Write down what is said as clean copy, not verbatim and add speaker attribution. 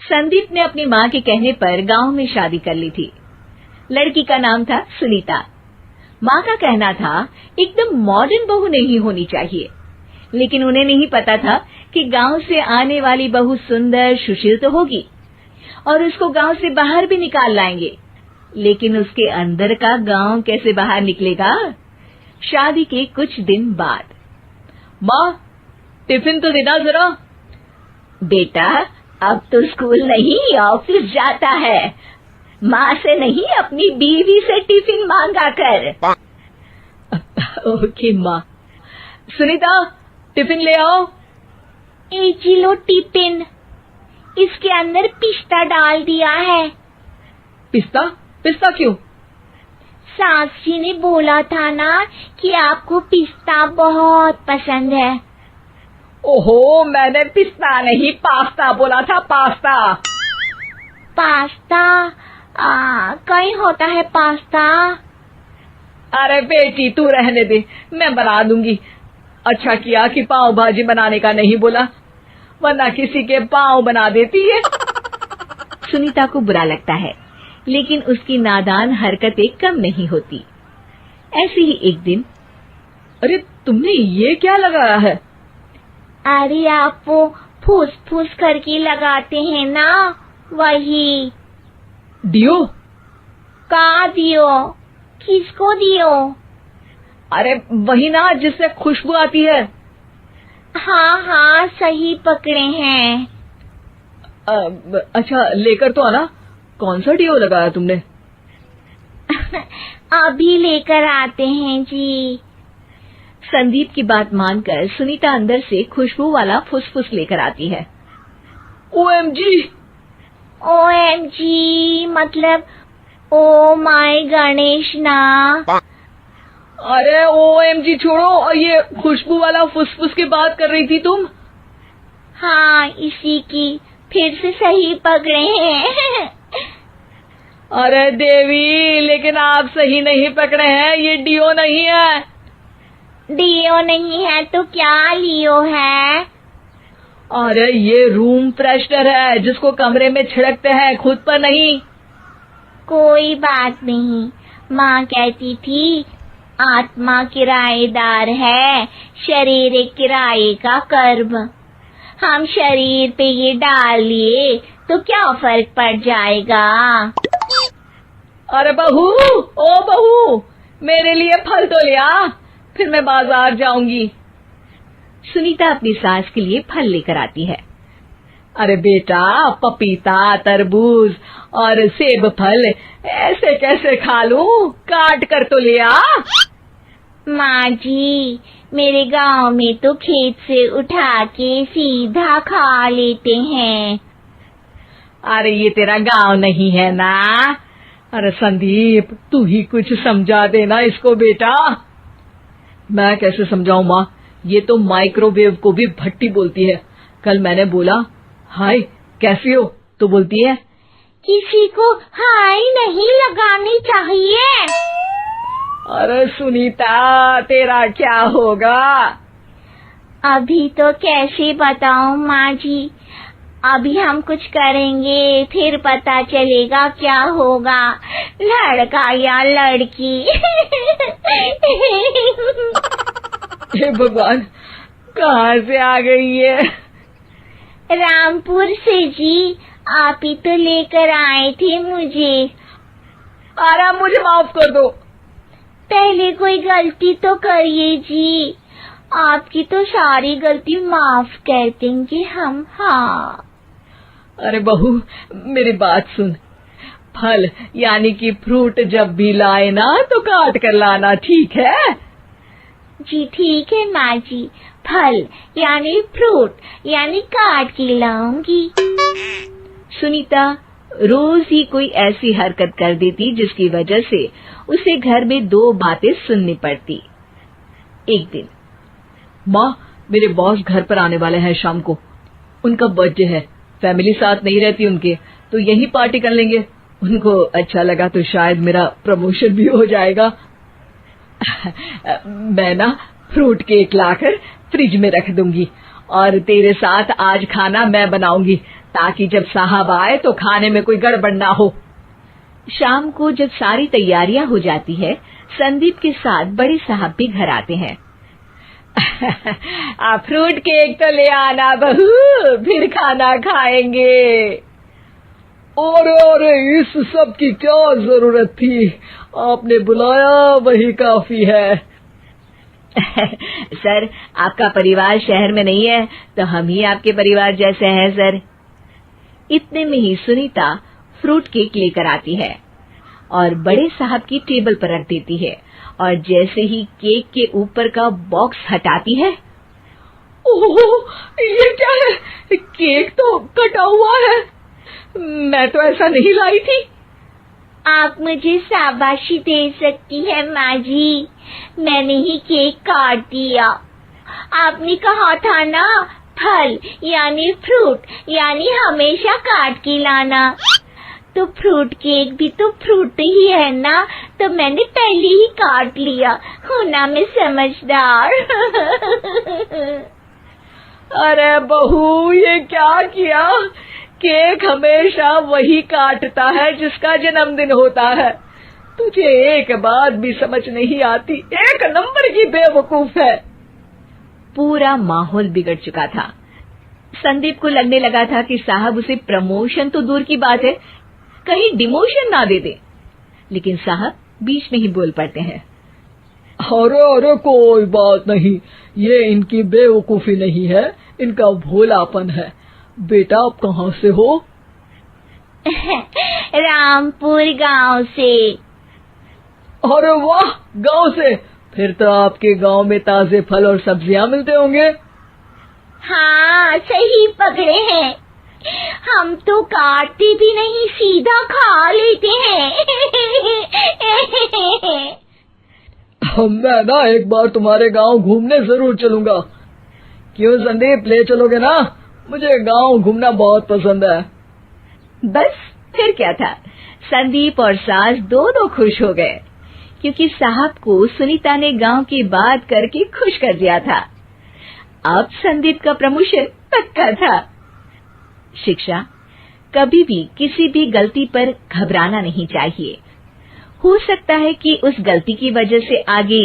Speaker 1: संदीप ने अपनी माँ के कहने पर गांव में शादी कर ली थी। लड़की का नाम था सुनीता। माँ का कहना था एकदम मॉडर्न बहू नहीं होनी चाहिए, लेकिन उन्हें नहीं पता था कि गांव से आने वाली बहू सुंदर सुशील तो होगी और उसको गांव से बाहर भी निकाल लाएंगे, लेकिन उसके अंदर का गांव कैसे बाहर निकलेगा। शादी के कुछ दिन बाद,
Speaker 2: माँ टिफिन तो देना जरा।
Speaker 1: बेटा अब तो स्कूल नहीं ऑफिस जाता है, माँ से नहीं अपनी बीवी से टिफिन मांगा कर।
Speaker 2: ओके माँ। सुनीता टिफिन ले आओ।
Speaker 3: एक लो टिफिन, इसके अंदर पिस्ता डाल दिया है।
Speaker 2: पिस्ता? पिस्ता क्यों?
Speaker 3: सास जी ने बोला था ना कि आपको पिस्ता बहुत पसंद है।
Speaker 2: ओहो, मैंने पिस्ता नहीं पास्ता बोला था, पास्ता।
Speaker 3: पास्ता? कहीं होता है पास्ता?
Speaker 2: अरे बेटी तू रहने दे, मैं बना दूंगी। अच्छा किया कि पाव भाजी बनाने का नहीं बोला, वरना किसी के पाव बना देती है।
Speaker 1: सुनीता को बुरा लगता है, लेकिन उसकी नादान हरकतें कम नहीं होती। ऐसे ही एक दिन,
Speaker 2: अरे तुमने ये क्या लगाया है?
Speaker 3: अरे आप वो फूस फूस करके लगाते हैं ना, वही।
Speaker 2: डियो?
Speaker 3: का दियो? किसको दियो?
Speaker 2: अरे वही ना जिससे खुशबू आती है।
Speaker 3: हाँ सही पकड़े हैं।
Speaker 2: अच्छा लेकर तो आना। कौन सा डियो लगाया तुमने?
Speaker 3: अभी लेकर आते हैं जी।
Speaker 1: संदीप की बात मानकर सुनीता अंदर से खुशबू वाला फुसफुस लेकर आती है।
Speaker 2: ओएमजी!
Speaker 3: ओएमजी मतलब ओ माय गणेश ना।
Speaker 2: अरे ओएमजी छोड़ो, ये खुशबू वाला फुसफुस की बात कर रही थी तुम?
Speaker 3: हाँ इसी की, फिर से सही पकड़े हैं।
Speaker 2: अरे देवी, लेकिन आप सही नहीं पकड़े हैं, ये डियो नहीं है।
Speaker 3: डियो नहीं है तो क्या लियो है?
Speaker 2: अरे ये रूम फ्रेशनर है, जिसको कमरे में छिड़कते हैं, खुद पर नहीं।
Speaker 3: कोई बात नहीं, माँ कहती थी आत्मा किराएदार है, शरीर एक किराए का कर्म। हम शरीर पे ये डाल लिए तो क्या फर्क पड़ जाएगा।
Speaker 2: अरे बहू, ओ बहू, मेरे लिए फल तो ले आ, फिर मैं बाजार जाऊंगी।
Speaker 1: सुनीता अपनी सास के लिए फल लेकर आती है।
Speaker 2: अरे बेटा, पपीता, तरबूज और सेब फल ऐसे कैसे खा लूं? काट कर तो ले आ।
Speaker 3: माँ जी, मेरे गांव में तो खेत से उठा के सीधा खा लेते हैं।
Speaker 2: अरे ये तेरा गांव नहीं है ना। अरे संदीप, तू ही कुछ समझा देना इसको बेटा। मैं कैसे समझाऊं माँ, ये तो माइक्रोवेव को भी भट्टी बोलती है। कल मैंने बोला हाय कैसी हो, तो बोलती है
Speaker 3: किसी को हाय नहीं लगानी चाहिए।
Speaker 2: अरे सुनीता, तेरा क्या होगा?
Speaker 3: अभी तो कैसे बताऊं माँ जी, अभी हम कुछ करेंगे फिर पता चलेगा क्या होगा, लड़का या लड़की।
Speaker 2: हे भगवान, कहाँ से आ गई है?
Speaker 3: रामपुर से जी, आप ही तो लेकर आए थे मुझे।
Speaker 2: अरे मुझे माफ कर दो।
Speaker 3: पहले कोई गलती तो करिए जी, आपकी तो सारी गलती माफ कर देंगे हम। हाँ
Speaker 2: अरे बहू, मेरी बात सुन। फल यानी कि फ्रूट जब भी लाए ना तो काट कर लाना, ठीक है?
Speaker 3: जी ठीक है माँ जी, फल यानी फ्रूट यानी काट के लाऊंगी।
Speaker 1: सुनीता रोज ही कोई ऐसी हरकत कर देती जिसकी वजह से उसे घर में दो बातें सुननी पड़ती। एक दिन,
Speaker 2: माँ मेरे बॉस घर पर आने वाले हैं शाम को, उनका बर्थडे है, फैमिली साथ नहीं रहती उनके, तो यही पार्टी कर लेंगे। उनको अच्छा लगा तो शायद मेरा प्रमोशन भी हो जाएगा। मैं ना फ्रूट केक लाकर फ्रिज में रख दूंगी और तेरे साथ आज खाना मैं बनाऊंगी, ताकि जब साहब आए तो खाने में कोई गड़बड़ ना हो।
Speaker 1: शाम को जब सारी तैयारियां हो जाती है, संदीप के साथ बड़े साहब भी घर आते हैं।
Speaker 2: फ्रूट केक तो ले आना बहू, फिर खाना खाएंगे।
Speaker 4: अरे इस सब की क्या जरूरत थी, आपने बुलाया वही काफी है।
Speaker 1: सर, आपका परिवार शहर में नहीं है तो हम ही आपके परिवार जैसे हैं सर। इतने में ही सुनीता फ्रूट केक लेकर आती है और बड़े साहब की टेबल पर रख देती है, और जैसे ही केक के ऊपर का बॉक्स हटाती है,
Speaker 2: ओह, ये क्या है? केक तो कटा हुआ है। मैं तो ऐसा नहीं लाई थी।
Speaker 3: आप मुझे शाबाशी दे सकती है माँ जी, मैंने ही केक काट दिया। आपने कहा था ना, फल यानी फ्रूट यानी हमेशा काट के लाना, तो फ्रूट केक भी तो फ्रूट ही है ना, तो मैंने पहले ही काट लिया। हूँ ना मैं समझदार।
Speaker 2: अरे बहू, ये क्या किया? केक हमेशा वही काटता है जिसका जन्मदिन होता है। तुझे एक बात भी समझ नहीं आती, एक नंबर की बेवकूफ है।
Speaker 1: पूरा माहौल बिगड़ चुका था। संदीप को लगने लगा था कि साहब उसे प्रमोशन तो दूर की बात है, कहीं डिमोशन ना दे दे, लेकिन साहब बीच में ही बोल पड़ते हैं।
Speaker 4: अरे कोई बात नहीं, ये इनकी बेवकूफी नहीं है, इनका भोलापन है। बेटा आप कहाँ से हो?
Speaker 3: रामपुर गांव से।
Speaker 4: अरे वाह, गांव से? फिर तो आपके गांव में ताजे फल और सब्जियां मिलते होंगे।
Speaker 3: हाँ, सही पकड़े हैं। हम तो काटते भी नहीं, सीधा खा लेते हैं।
Speaker 4: मैं ना एक बार तुम्हारे गांव घूमने जरूर चलूंगा। क्यों संदीप, ले चलोगे ना? मुझे गांव घूमना बहुत पसंद है।
Speaker 1: बस फिर क्या था, संदीप और सास दोनों खुश हो गए, क्योंकि साहब को सुनीता ने गांव की बात करके खुश कर दिया था। अब संदीप का प्रमोशन पक्का था। शिक्षा, कभी भी किसी भी गलती पर घबराना नहीं चाहिए। हो सकता है कि उस गलती की वजह से आगे